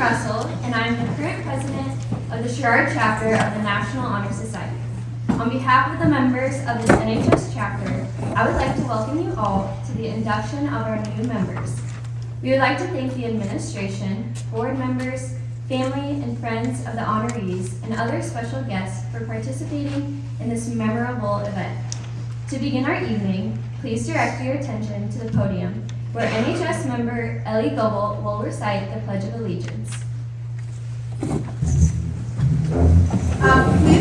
Russell, and I am the current president of the Sherrard chapter of the National Honor Society. On behalf of the members of this NHS chapter, I would like to welcome you all to the induction of our new members. We would like to thank the administration, board members, family, and friends of the honorees, and other special guests for participating in this memorable event. To begin our evening, please direct your attention to the podium, where NHS member Ellie Goebel will recite the Pledge of Allegiance. Please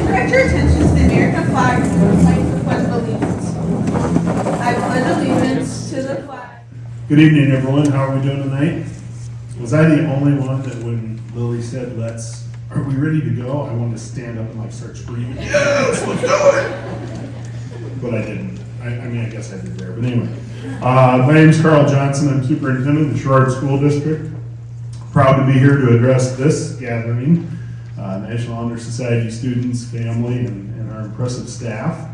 direct your attention to the American flag and recite the Pledge of Allegiance. I pledge allegiance to the flag. Good evening, everyone. How are we doing tonight? Was I the only one that when Lily said, are we ready to go? I wanted to stand up and start screaming, yes, let's do it! But I didn't. I guess I did there. But anyway, my name is Carl Johnson. I'm Superintendent of the Sherrard School District. Proud to be here to address this gathering. National Honor Society students, family, and our impressive staff.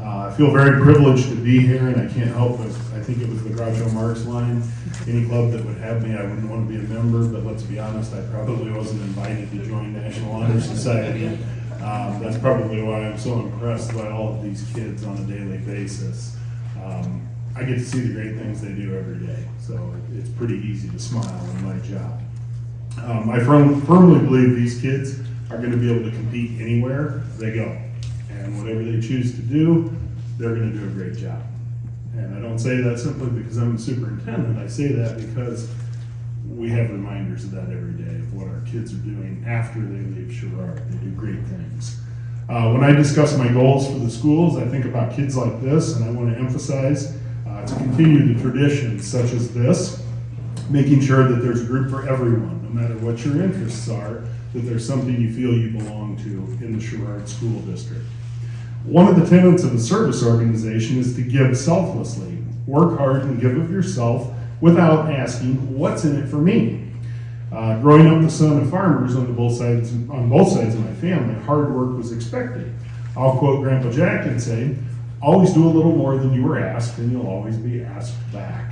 I feel very privileged to be here, and I can't help but, I think it was the Groucho Marx line, any club that would have me, I wouldn't want to be a member, but let's be honest, I probably wasn't invited to join National Honor Society. That's probably why I'm so impressed by all of these kids on a daily basis. I get to see the great things they do every day, so it's pretty easy to smile in my job. I firmly believe these kids are going to be able to compete anywhere they go. And whatever they choose to do, they're going to do a great job. And I don't say that simply because I'm the superintendent. I say that because we have reminders of that every day of what our kids are doing after they leave Sherrard. They do great things. When I discuss my goals for the schools, I think about kids like this, and I want to emphasize to continue the traditions such as this, making sure that there's a group for everyone, no matter what your interests are, that there's something you feel you belong to in the Sherrard School District. One of the tenets of a service organization is to give selflessly. Work hard and give of yourself without asking, what's in it for me? Growing up the son of farmers on both sides of my family, hard work was expected. I'll quote Grandpa Jack and say, always do a little more than you were asked, and you'll always be asked back.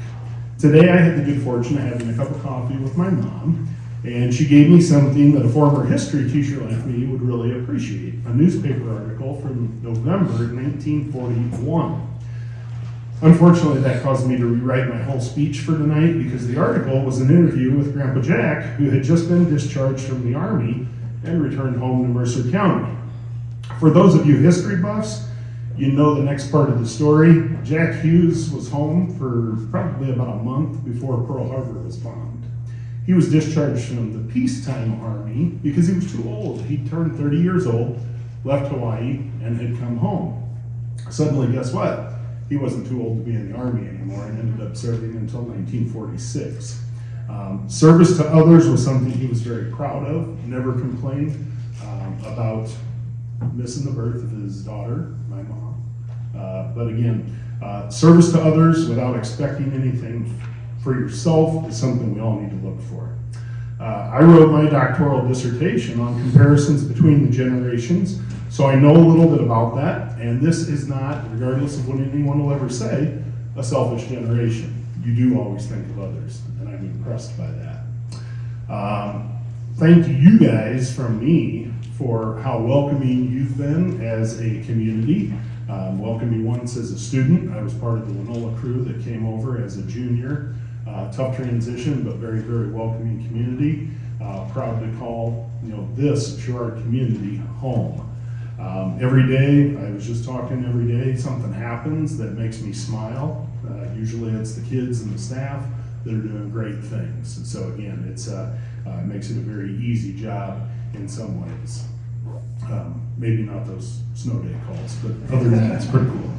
Today I had the good fortune of having a cup of coffee with my mom, and she gave me something that a former history teacher like me would really appreciate, a newspaper article from November 1941. Unfortunately, that caused me to rewrite my whole speech for tonight because the article was an interview with Grandpa Jack, who had just been discharged from the Army and returned home to Mercer County. For those of you history buffs, you know the next part of the story. Jack Hughes was home for probably about a month before Pearl Harbor was bombed. He was discharged from the peacetime Army because he was too old. He turned 30 years old, left Hawaii, and had come home. Suddenly, guess what? He wasn't too old to be in the Army anymore and ended up serving until 1946. Service to others was something he was very proud of, never complained about missing the birth of his daughter, my mom. But again, service to others without expecting anything for yourself is something we all need to look for. I wrote my doctoral dissertation on comparisons between the generations, so I know a little bit about that, and this is not, regardless of what anyone will ever say, a selfish generation. You do always think of others, and I'm impressed by that. Thank you guys from me for how welcoming you've been as a community. Welcomed me once as a student. I was part of the Winola crew that came over as a junior. Tough transition, but very, very welcoming community. Proud to call this Sherrard community home. Every day, I was just talking every day, something happens that makes me smile. Usually it's the kids and the staff that are doing great things. And so again, it makes it a very easy job in some ways. Maybe not those snow day calls, but other than that, it's pretty cool.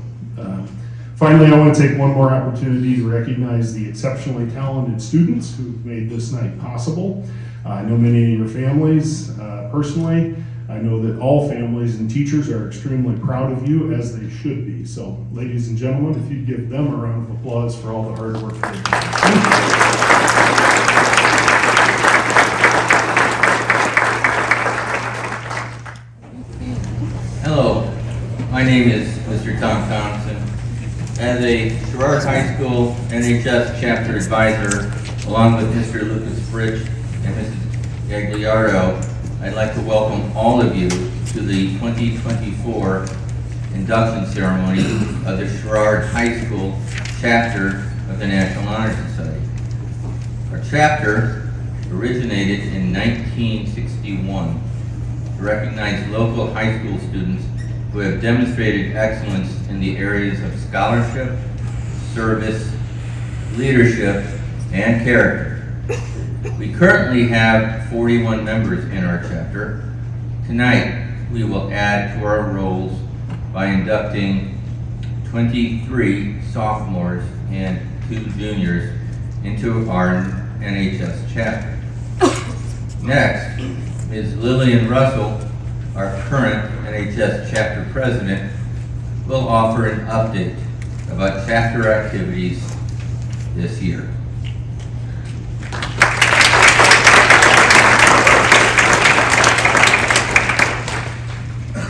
Finally, I want to take one more opportunity to recognize the exceptionally talented students who've made this night possible. I know many of your families personally. I know that all families and teachers are extremely proud of you, as they should be. So, ladies and gentlemen, if you'd give them a round of applause for all the hard work they've done. Thank you. Hello, my name is Mr. Tom Thompson. As a Sherrard High School NHS Chapter Advisor, along with Mr. Lucas Fritsch and Mrs. Gagliardo, I'd like to welcome all of you to the 2024 Induction Ceremony of the Sherrard High School chapter of the National Honor Society. Our chapter originated in 1961 to recognize local high school students who have demonstrated excellence in the areas of scholarship, service, leadership, and character. We currently have 41 members in our chapter. Tonight, we will add to our rolls by inducting 23 sophomores and 2 juniors into our NHS chapter. Next, Ms. Lillian Russell, our current NHS chapter president, will offer an update about chapter activities this year.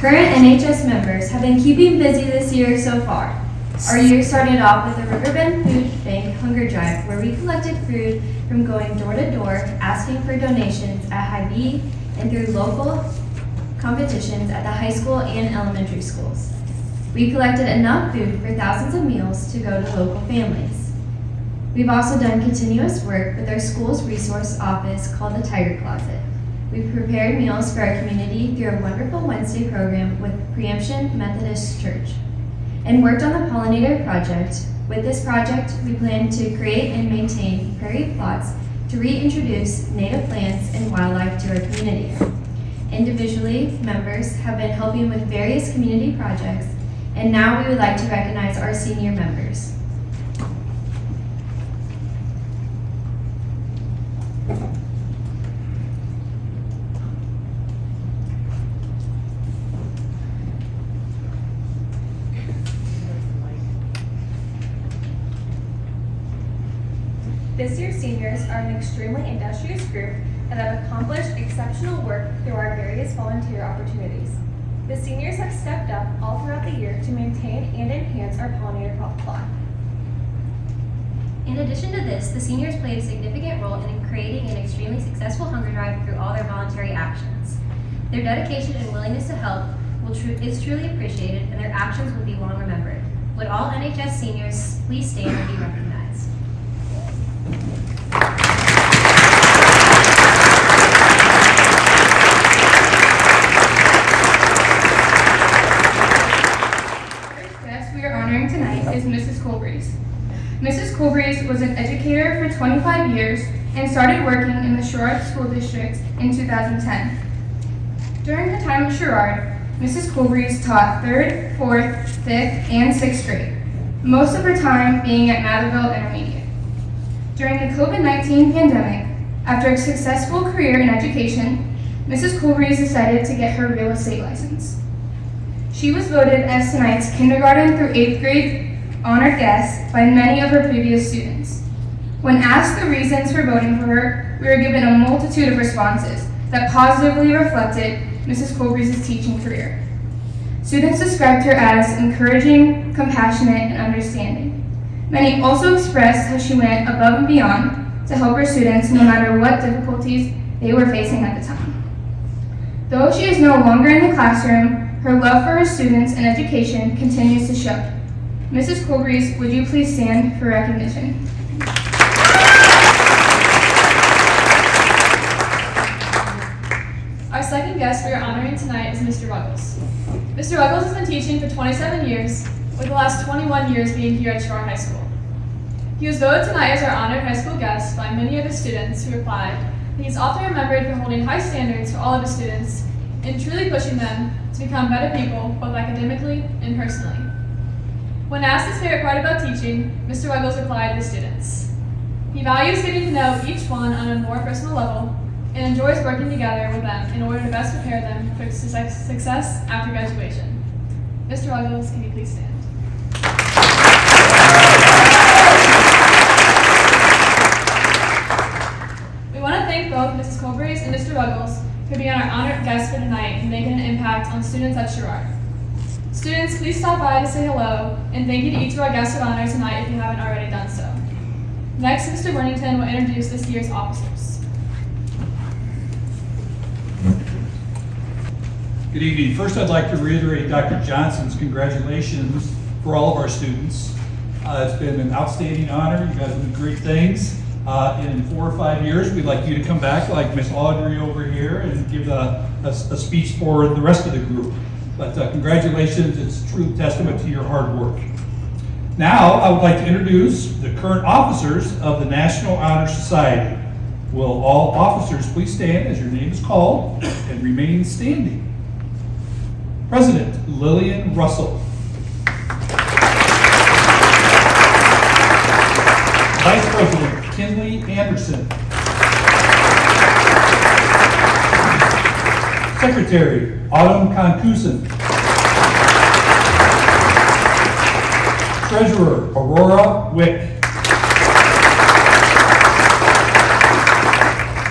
Current NHS members have been keeping busy this year so far. Our year started off with a Riverbend Food Bank Hunger Drive, where we collected food from going door to door, asking for donations at Hy-Vee and through local competitions at the high school and elementary schools. We collected enough food for thousands of meals to go to local families. We've also done continuous work with our school's resource office called the Tiger Closet. We've prepared meals for our community through a wonderful Wednesday program with Preemption Methodist Church, and worked on the Pollinator Project. With this project, we plan to create and maintain prairie plots to reintroduce native plants and wildlife to our community. Individually, members have been helping with various community projects, and now we would like to recognize our senior members. This year's seniors are an extremely industrious group that have accomplished exceptional work through our various volunteer opportunities. The seniors have stepped up all throughout the year to maintain and enhance our pollinator plot. In addition to this, the seniors played a significant role in creating an extremely successful hunger drive through all their voluntary actions. Their dedication and willingness to help is truly appreciated, and their actions will be long remembered. Would all NHS seniors please stand and be recognized? Tonight is Mrs. Cbres. Mrs. Cbres was an educator for 25 years and started working in the Sherrard School District in 2010. During her time at Sherrard, Mrs. Cbres taught 3rd, 4th, 5th, and 6th grade, most of her time being at Matherville Intermediate. During the COVID-19 pandemic, after a successful career in education, Mrs. Cbres decided to get her real estate license. She was voted as tonight's kindergarten through 8th grade honored guest by many of her previous students. When asked the reasons for voting for her, we were given a multitude of responses that positively reflected Mrs. Cbres' teaching career. Students described her as encouraging, compassionate, and understanding. Many also expressed how she went above and beyond to help her students no matter what difficulties they were facing at the time. Though she is no longer in the classroom, her love for her students and education continues to show. Mrs. Cbres, would you please stand for recognition? Our second guest we are honoring tonight is Mr. Ruggles. Mr. Ruggles has been teaching for 27 years, with the last 21 years being here at Sherrard High School. He was voted tonight as our honored high school guest by many of his students who replied that he's often remembered for holding high standards for all of his students and truly pushing them to become better people, both academically and personally. When asked his favorite part about teaching, Mr. Ruggles replied to the students. He values getting to know each one on a more personal level and enjoys working together with them in order to best prepare them for success after graduation. Mr. Ruggles, can you please stand? We want to thank both Mrs. Cbres and Mr. Ruggles for being our honored guests for tonight and making an impact on students at Sherrard. Students, please stop by to say hello, and thank you to each of our guests of honor tonight if you haven't already done so. Next, Mr. Worthington will introduce this year's officers. Good evening. First, I'd like to reiterate Dr. Johnson's congratulations for all of our students. It's been an outstanding honor. You guys did great things. In 4 or 5 years, we'd like you to come back like Miss Audrey over here and give a speech for the rest of the group. But congratulations. It's a true testament to your hard work. Now, I would like to introduce the current officers of the National Honor Society. Will all officers please stand as your name is called and remain standing? President Lillian Russell. Vice President Kinley Anderson. Secretary Autumn Concuson. Treasurer Aurora Wick.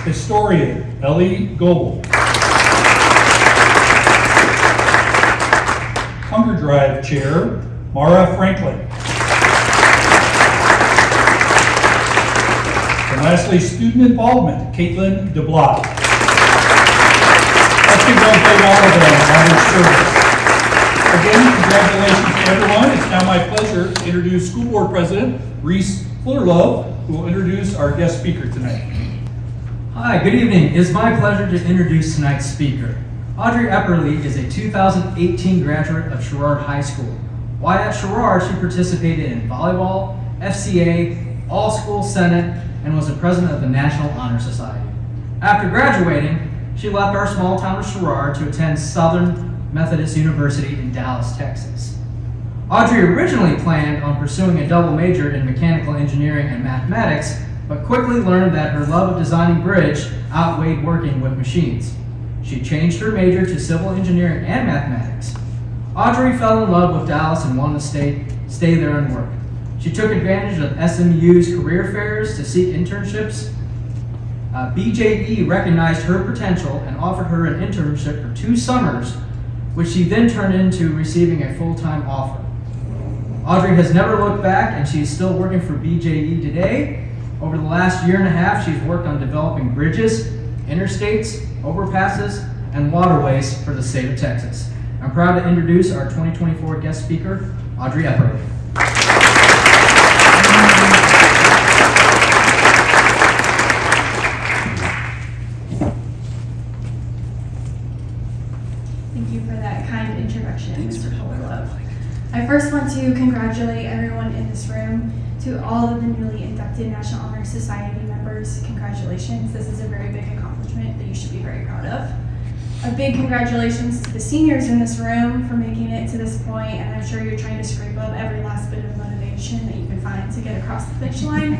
Historian Ellie Goebel. Hunger Drive Chair Mara Franklin. And lastly, student involvement Caitlin DeBlock. Let's congratulate all of them on their service. Again, congratulations to everyone. It's now my pleasure to introduce School Board President Reese Fullerlove, who will introduce our guest speaker tonight. Hi, good evening. It's my pleasure to introduce tonight's speaker. Audrey Epperly is a 2018 graduate of Sherrard High School. While at Sherrard, she participated in volleyball, FCA, All-School Senate, and was the president of the National Honor Society. After graduating, she left our small town of Sherrard to attend Southern Methodist University in Dallas, Texas. Audrey originally planned on pursuing a double major in mechanical engineering and mathematics, but quickly learned that her love of designing bridge outweighed working with machines. She changed her major to civil engineering and mathematics. Audrey fell in love with Dallas and wanted to stay there and work. She took advantage of SMU's career fairs to seek internships. BJE recognized her potential and offered her an internship for 2 summers, which she then turned into receiving a full-time offer. Audrey has never looked back, and she is still working for BJE today. Over the last 1.5 years, she's worked on developing bridges, interstates, overpasses, and waterways for the state of Texas. I'm proud to introduce our 2024 guest speaker, Audrey Epperly. Thank you for that kind introduction, Mr. Fullerlove. I first want to congratulate everyone in this room. To all of the newly inducted National Honor Society members, congratulations. This is a very big accomplishment that you should be very proud of. A big congratulations to the seniors in this room for making it to this point, and I'm sure you're trying to scrape up every last bit of motivation that you can find to get across the finish line.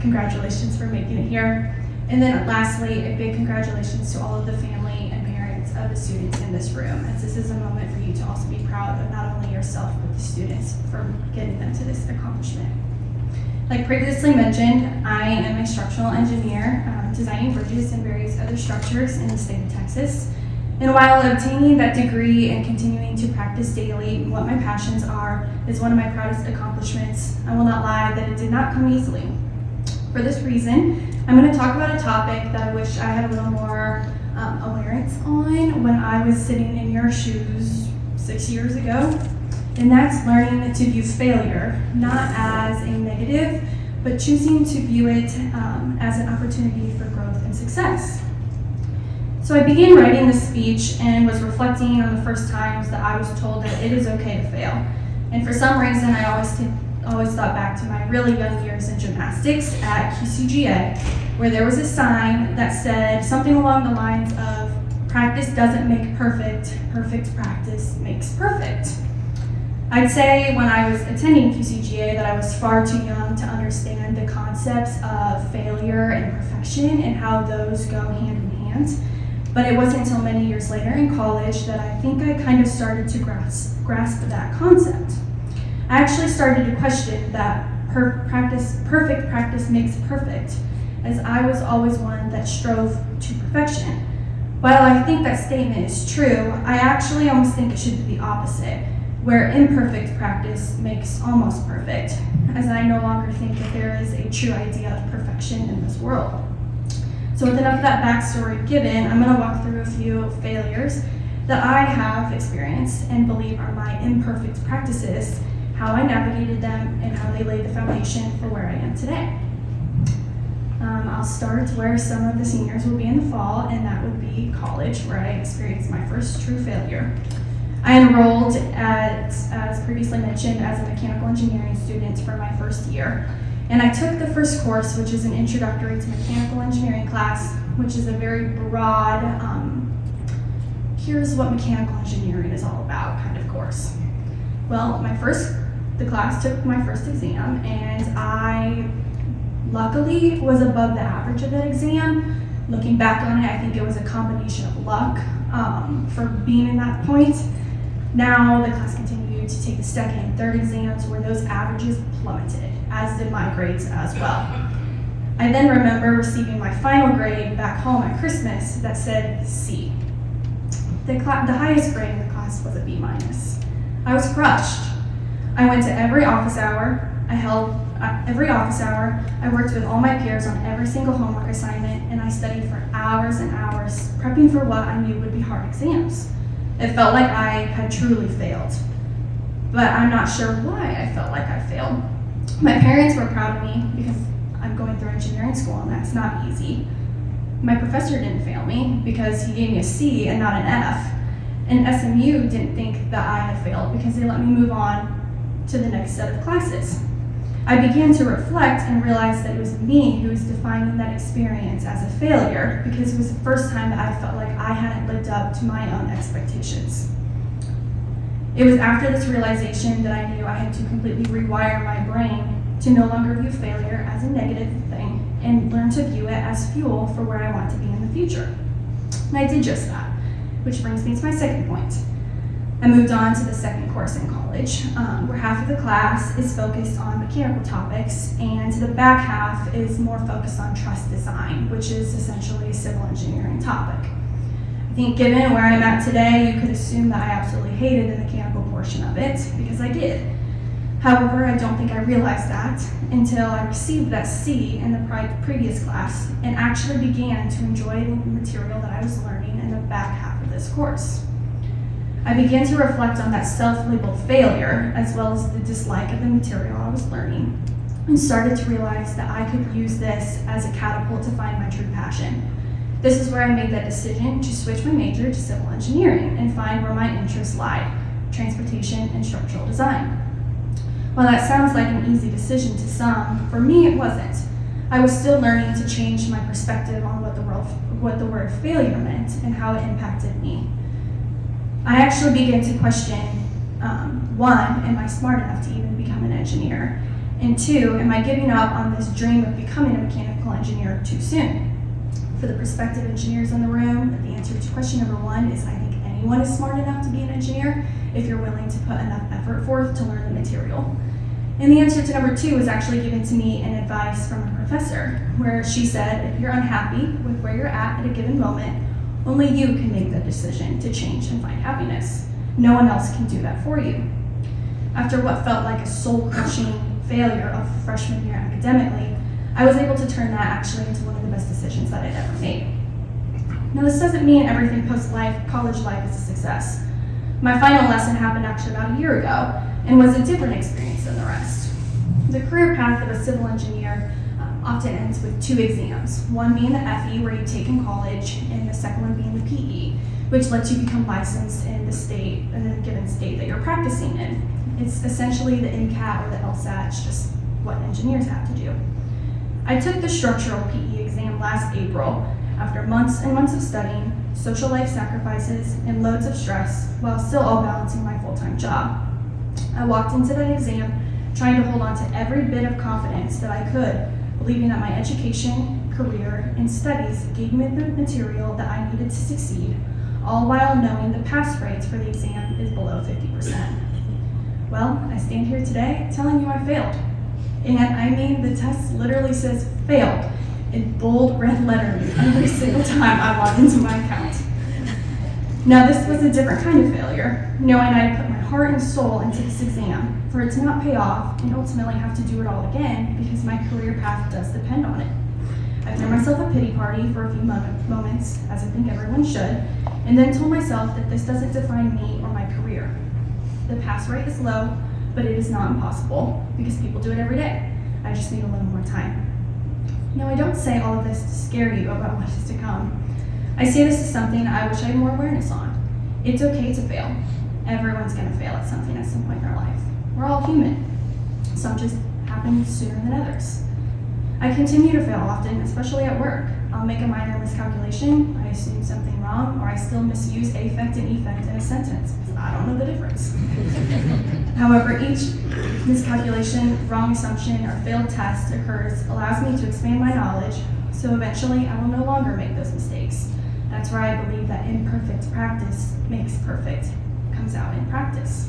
Congratulations for making it here. And then lastly, a big congratulations to all of the family and parents of the students in this room, as this is a moment for you to also be proud of not only yourself, but the students for getting them to this accomplishment. Like previously mentioned, I am a structural engineer, designing bridges and various other structures in the state of Texas. And while obtaining that degree and continuing to practice daily what my passions are is one of my proudest accomplishments, I will not lie that it did not come easily. For this reason, I'm going to talk about a topic that I wish I had a little more awareness on when I was sitting in your shoes 6 years ago. And that's learning to view failure, not as a negative, but choosing to view it as an opportunity for growth and success. So I began writing this speech and was reflecting on the first times that I was told that it is okay to fail. And for some reason, I always thought back to my really young years in gymnastics at QCGA, where there was a sign that said something along the lines of, practice doesn't make perfect, perfect practice makes perfect. I'd say when I was attending QCGA that I was far too young to understand the concepts of failure and perfection and how those go hand in hand. But it wasn't until many years later in college that I think I kind of started to grasp that concept. I actually started to question that perfect practice makes perfect, as I was always one that strove to perfection. While I think that statement is true, I actually almost think it should be the opposite, where imperfect practice makes almost perfect, as I no longer think that there is a true idea of perfection in this world. So with enough of that backstory given, I'm going to walk through a few failures that I have experienced and believe are my imperfect practices, how I navigated them, and how they laid the foundation for where I am today. I'll start where some of the seniors will be in the fall, and that would be college, where I experienced my first true failure. I enrolled as previously mentioned, as a mechanical engineering student for my first year. And I took the first course, which is an introductory to mechanical engineering class, which is a very broad, here's what mechanical engineering is all about kind of course. Well, the class took my first exam, and I luckily was above the average of that exam. Looking back on it, I think it was a combination of luck for being in that point. Now the class continued to take the second and third exams where those averages plummeted, as did my grades as well. I then remember receiving my final grade back home at Christmas that said C. The highest grade in the class was a B-. I was crushed. I went to every office hour. I worked with all my peers on every single homework assignment, and I studied for hours and hours, prepping for what I knew would be hard exams. It felt like I had truly failed, but I'm not sure why I felt like I failed. My parents were proud of me because I'm going through engineering school, and that's not easy. My professor didn't fail me because he gave me a C and not an F. And SMU didn't think that I had failed because they let me move on to the next set of classes. I began to reflect and realize that it was me who was defining that experience as a failure, because it was the first time that I felt like I hadn't lived up to my own expectations. It was after this realization that I knew I had to completely rewire my brain to no longer view failure as a negative thing and learn to view it as fuel for where I want to be in the future. And I did just that, which brings me to my second point. I moved on to the second course in college, where half of the class is focused on mechanical topics, and the back half is more focused on truss design, which is essentially a civil engineering topic. I think given where I'm at today, you could assume that I absolutely hated the mechanical portion of it, because I did. However, I don't think I realized that until I received that C in the previous class and actually began to enjoy the material that I was learning in the back half of this course. I began to reflect on that self-labeled failure, as well as the dislike of the material I was learning, and started to realize that I could use this as a catapult to find my true passion. This is where I made that decision to switch my major to civil engineering and find where my interests lie: transportation and structural design. While that sounds like an easy decision to some, for me it wasn't. I was still learning to change my perspective on what the word failure meant and how it impacted me. I actually began to question, one, am I smart enough to even become an engineer? And two, am I giving up on this dream of becoming a mechanical engineer too soon? For the prospective engineers in the room, the answer to question number one is I think anyone is smart enough to be an engineer if you're willing to put enough effort forth to learn the material. And the answer to number two was actually given to me in advice from a professor, where she said, if you're unhappy with where you're at a given moment, only you can make the decision to change and find happiness. No one else can do that for you. After what felt like a soul-crushing failure of freshman year academically, I was able to turn that actually into one of the best decisions that I'd ever made. Now, this doesn't mean everything post-college life is a success. My final lesson happened actually about a year ago and was a different experience than the rest. The career path of a civil engineer often ends with two exams, one being the FE, where you take in college, and the second one being the PE, which lets you become licensed in the given state that you're practicing in. It's essentially the MCAT or the LSAT, it's just what engineers have to do. I took the structural PE exam last April after months and months of studying, social life sacrifices, and loads of stress, while still all balancing my full-time job. I walked into that exam trying to hold on to every bit of confidence that I could, believing that my education, career, and studies gave me the material that I needed to succeed, all while knowing the pass rates for the exam is below 50%. Well, I stand here today telling you I failed. And I mean, the test literally says failed in bold red lettering every single time I log into my account. Now, this was a different kind of failure, knowing I had put my heart and soul into this exam, for it to not pay off and ultimately have to do it all again because my career path does depend on it. I threw myself a pity party for a few moments, as I think everyone should, and then told myself that this doesn't define me or my career. The pass rate is low, but it is not impossible because people do it every day. I just need a little more time. Now, I don't say all of this to scare you about what is to come. I see this as something I wish I had more awareness on. It's okay to fail. Everyone's going to fail at something at some point in their life. We're all human. Some just happen sooner than others. I continue to fail often, especially at work. I'll make a minor miscalculation, I assume something wrong, or I still misuse affect and effect in a sentence. I don't know the difference. However, each miscalculation, wrong assumption, or failed test occurs allows me to expand my knowledge, so eventually I will no longer make those mistakes. That's where I believe that imperfect practice makes perfect, comes out in practice.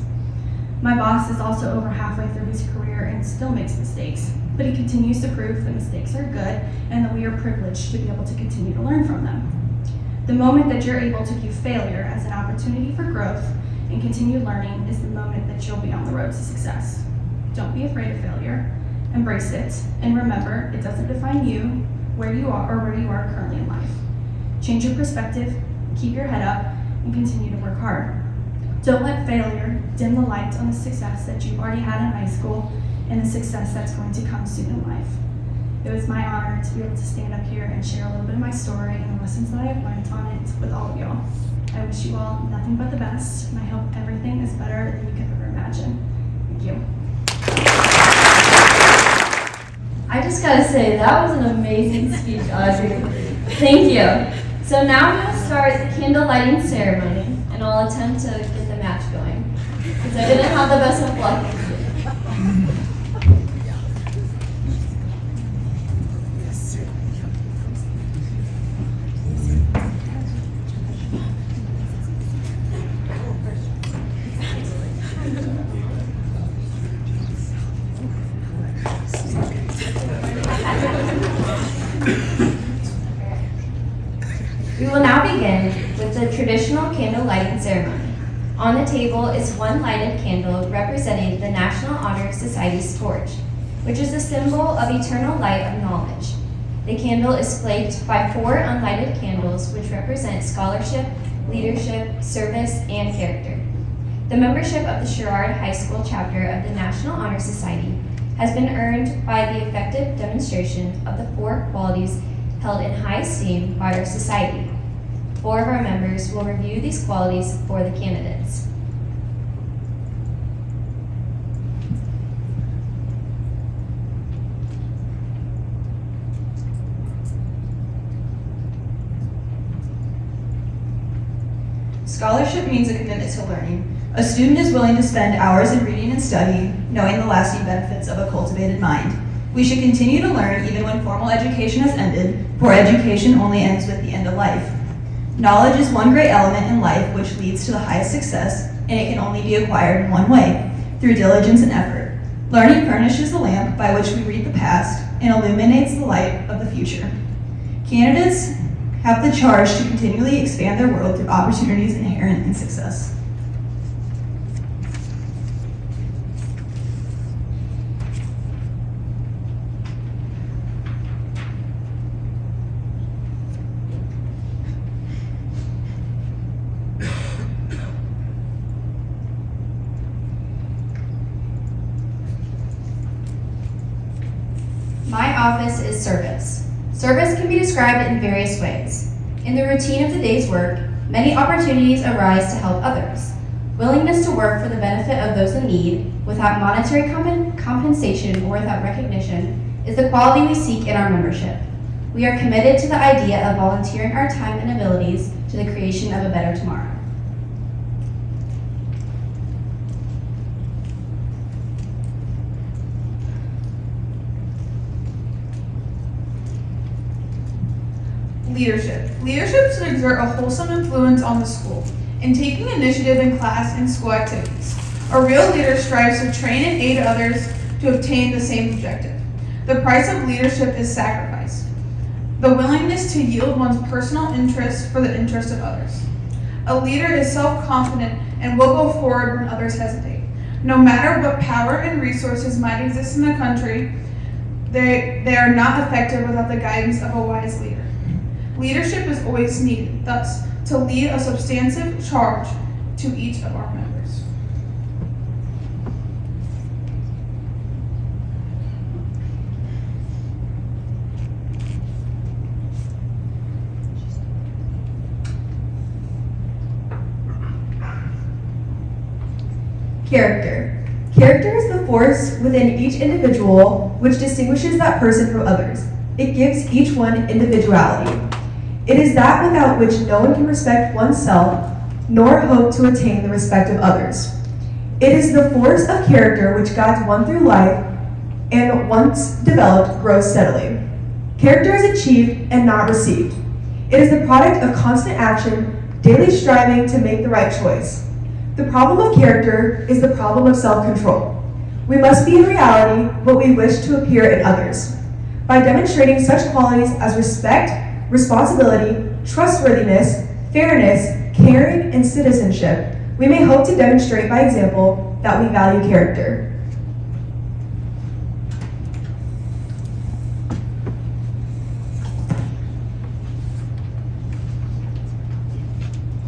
My boss is also over halfway through his career and still makes mistakes, but he continues to prove that mistakes are good and that we are privileged to be able to continue to learn from them. The moment that you're able to view failure as an opportunity for growth and continue learning is the moment that you'll be on the road to success. Don't be afraid of failure, embrace it, and remember, it doesn't define you, where you are, or where you are currently in life. Change your perspective, keep your head up, and continue to work hard. Don't let failure dim the light on the success that you've already had in high school and the success that's going to come soon in life. It was my honor to be able to stand up here and share a little bit of my story and the lessons that I have learned on it with all of y'all. I wish you all nothing but the best, and I hope everything is better than you could ever imagine. Thank you. I just gotta say, that was an amazing speech, Audrey. Thank you. So now I'm gonna start the candle lighting ceremony, and I'll attempt to get the match going, because I didn't have the best of luck. We will now begin with the traditional candle lighting ceremony. On the table is one lighted candle representing the National Honor Society's torch, which is a symbol of eternal light of knowledge. The candle is flanked by 4 unlighted candles which represent scholarship, leadership, service, and character. The membership of the Sherrard High School chapter of the National Honor Society has been earned by the effective demonstration of the 4 qualities held in high esteem by our society. 4 of our members will review these qualities for the candidates. Scholarship means a commitment to learning. A student is willing to spend hours in reading and studying, knowing the lasting benefits of a cultivated mind. We should continue to learn even when formal education has ended, for education only ends with the end of life. Knowledge is one great element in life which leads to the highest success, and it can only be acquired in one way, through diligence and effort. Learning furnishes the lamp by which we read the past and illuminates the light of the future. Candidates have the charge to continually expand their world through opportunities inherent in success. My office is service. Service can be described in various ways. In the routine of the day's work, many opportunities arise to help others. Willingness to work for the benefit of those in need, without monetary compensation or without recognition, is the quality we seek in our membership. We are committed to the idea of volunteering our time and abilities to the creation of a better tomorrow. Leadership. Leadership should exert a wholesome influence on the school in taking initiative in class and school activities. A real leader strives to train and aid others to obtain the same objective. The price of leadership is sacrifice. The willingness to yield one's personal interest for the interest of others. A leader is self-confident and will go forward when others hesitate. No matter what power and resources might exist in the country, They are not effective without the guidance of a wise leader. Leadership is always needed, thus, to lead a substantive charge to each of our members. Character. Character is the force within each individual which distinguishes that person from others. It gives each one individuality. It is that without which no one can respect oneself nor hope to attain the respect of others. It is the force of character which guides one through life and, once developed, grows steadily. Character is achieved and not received. It is the product of constant action, daily striving to make the right choice. The problem of character is the problem of self-control. We must be in reality what we wish to appear in others. By demonstrating such qualities as respect, responsibility, trustworthiness, fairness, caring, and citizenship, we may hope to demonstrate by example that we value character.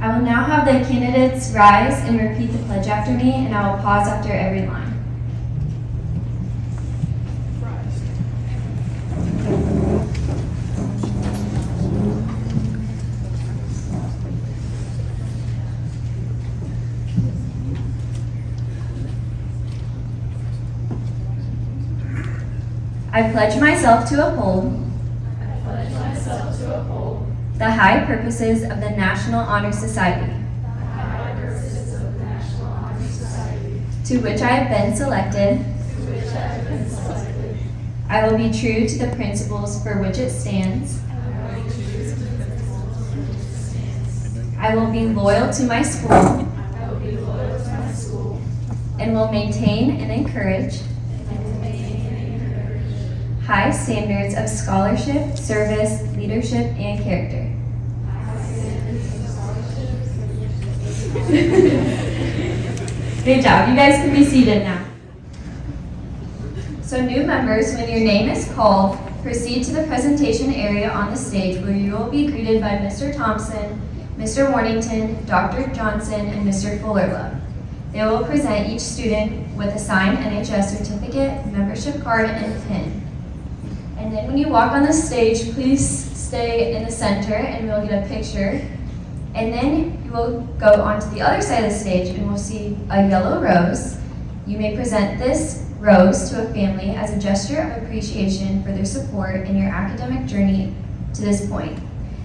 I will now have the candidates rise and repeat the pledge after me, and I will pause after every line. I pledge myself to uphold the high purposes of the National Honor Society, to which I have been selected. I will be true to the principles for which it stands. I will be loyal to my school and will maintain and encourage high standards of scholarship, service, leadership, and character. Good job. You guys can be seated now. So new members, when your name is called, proceed to the presentation area on the stage where you will be greeted by Mr. Thompson, Mr. Warnington, Dr. Johnson, and Mr. Fullerlove. They will present each student with a signed NHS certificate, membership card, and pin. And then when you walk on the stage, please stay in the center and we'll get a picture. And then you will go onto the other side of the stage and we'll see a yellow rose. You may present this rose to a family as a gesture of appreciation for their support in your academic journey to this point.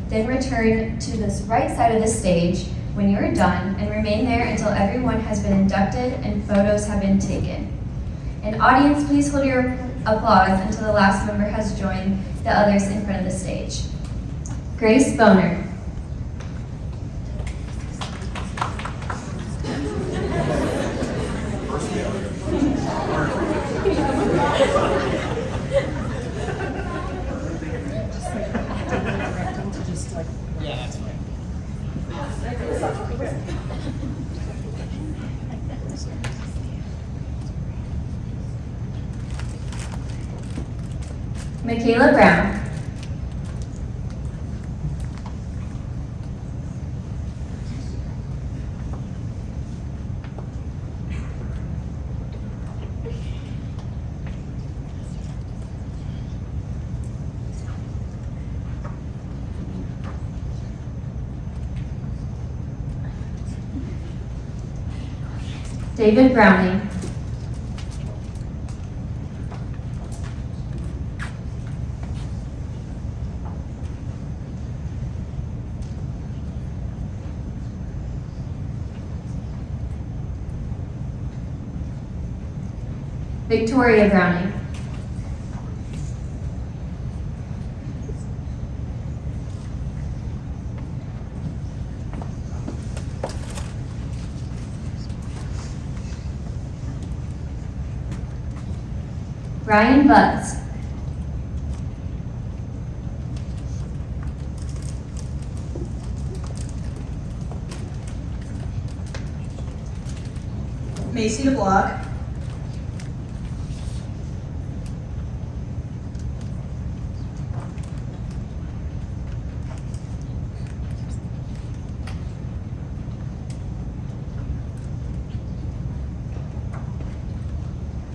Then return to this right side of the stage when you're done and remain there until everyone has been inducted and photos have been taken. And audience, please hold your applause until the last member has joined the others in front of the stage. Grace Boner. Michaela Brown. David Browning. Victoria Browning. Ryan Butts. Macy DeBlock.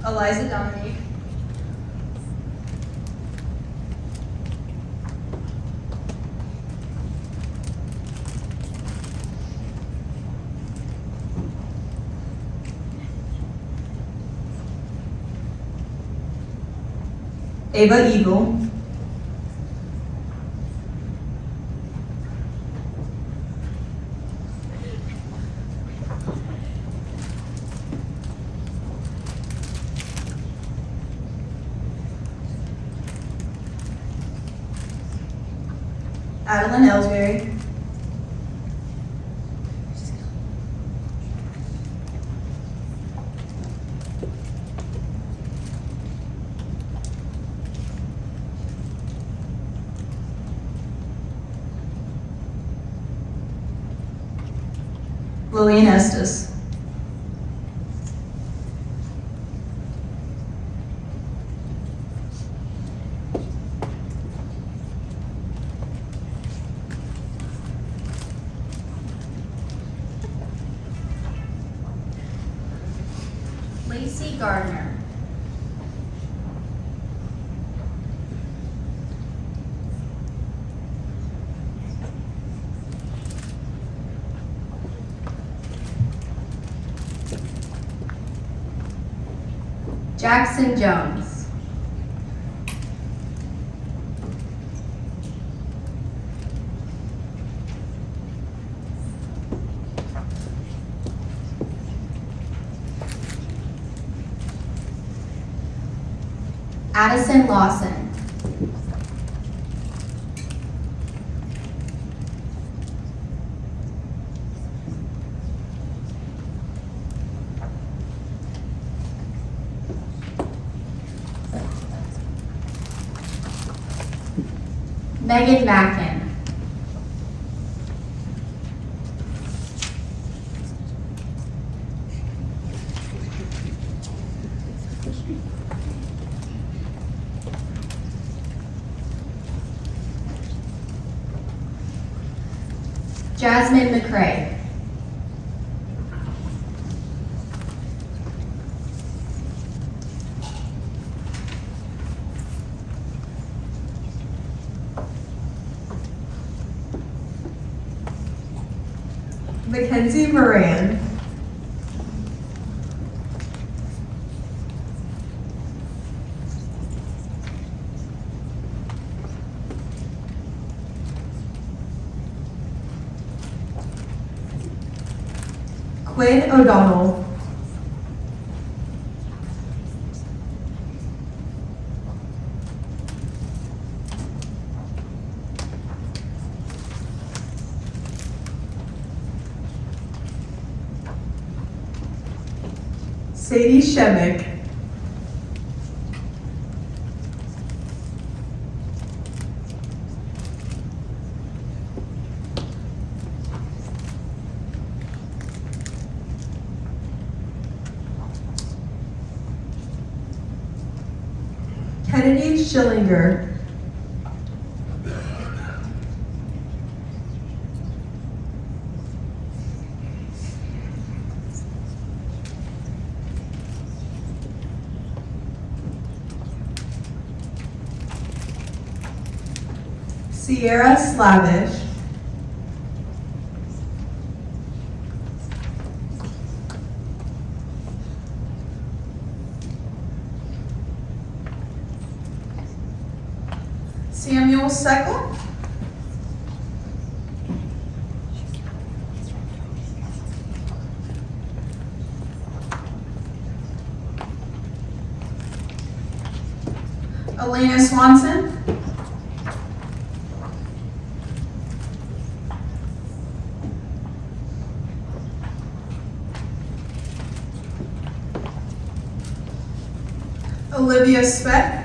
Eliza Dominique, Ava Eagle, Adeline Ellsbury, Lillian Estes, Lacey Gardner. Jackson Jones. Addison Lawson. Megan Mackin. Jasmine McCrae. Mackenzie Moran, Quinn O'Donnell, Sadie Shemick, Kennedy Schillinger, Sierra Slavish, Samuel Seckle, Elena Swanson, Olivia Speck,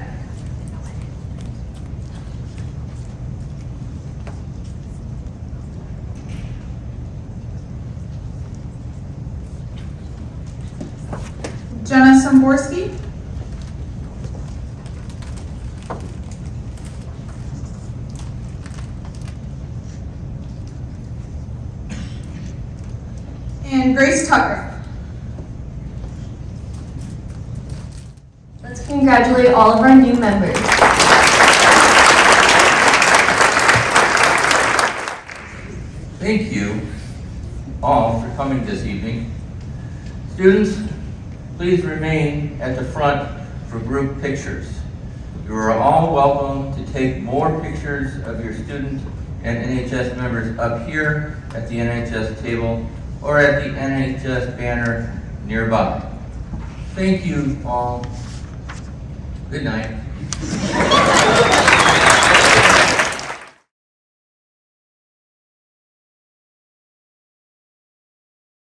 Jenna Somborski, and Grace Tucker. congratulate all of our new members. Thank you all for coming this evening. Students, please remain at the front for group pictures. You are all welcome to take more pictures of your student and NHS members up here at the NHS table or at the NHS banner nearby. Thank you all. Good night.